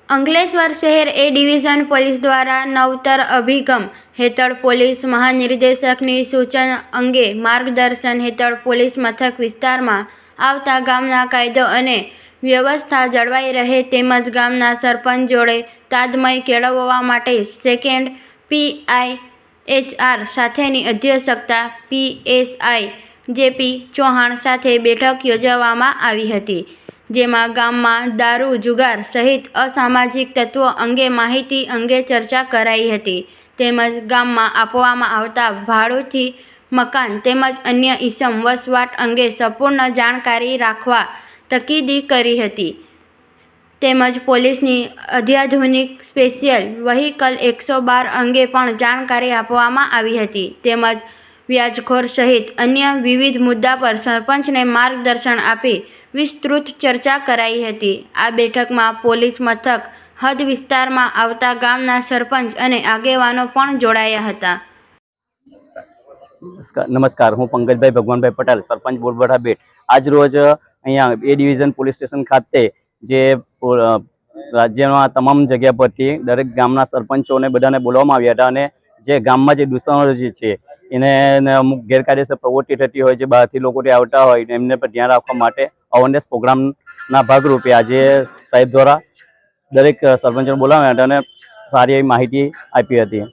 અંકલેશ્વર શહેર એ division police દ્વારા નવતર અભિગમ હેઠળ પોલીસ મહાનિર્દેશકની સૂચન અંગે માર્ગદર્શન હેઠળ પોલીસ મથક વિસ્તારમાં આવતા ગામના કાયદો અને વ્યવસ્થા જળવાઈ રહે તેમજ ગામના સરપંચ જોડે તાલમેલ કેળવવા માટે સેકન્ડ PIHR સાથેની અધ્યક્ષતા PSI JP ચૌહાણ સાથે બેઠક યોજવામાં આવી હતી, જેમાં ગામમાં દારૂ જુગાર સહિત અસામાજિક તત્વો અંગે માહિતી અંગે ચર્ચા કરાઈ હતી તેમજ ગામમાં આપવામાં આવતા ભાડુથી મકાન તેમજ અન્ય ઇસમ વસવાટ અંગે સંપૂર્ણ જાણકારી રાખવા તાકીદ કરી હતી તેમજ પોલીસની અત્યાધુનિક સ્પેશિયલ વ્હીકલ 112 અંગે પણ જાણકારી આપવામાં આવી હતી તેમજ વ્યાજખોર સહિત અન્ય વિવિધ મુદ્દા પર સરપંચને માર્ગદર્શન આપી વિસ્તૃત ચર્ચા કરાઈ હતી। આ બેઠકમાં પોલીસ મથક હદ વિસ્તારમાં આવતા ગામના સરપંચ અને આગેવાનો પણ જોડાયા હતા। નમસ્કાર, હું પંકજભાઈ ભગવાનભાઈ પટેલ, સરપંચ બોરબડા બેટ। આજ રોજ અહીંયા એ ડિવિઝન પોલીસ સ્ટેશન ખાતે જે રાજ્યમાં તમામ જગ્યા પરથી દરેક ગામના સરપંચોને બધાને બોલાવવામાં આવ્યા હતા અને જે ગામમાં જે દૂષણો જે છે એને અમુક ગેરકાયદેસર પ્રવૃત્તિ થતી હોય, જે બહારથી લોકો આવતા હોય એમને પર ધ્યાન રાખવા માટે અવેરનેસ પ્રોગ્રામના ભાગરૂપે આજે સાહેબ દ્વારા દરેક સરપંચોને બોલાવ્યા હતા અને સારી એવી માહિતી આપી હતી।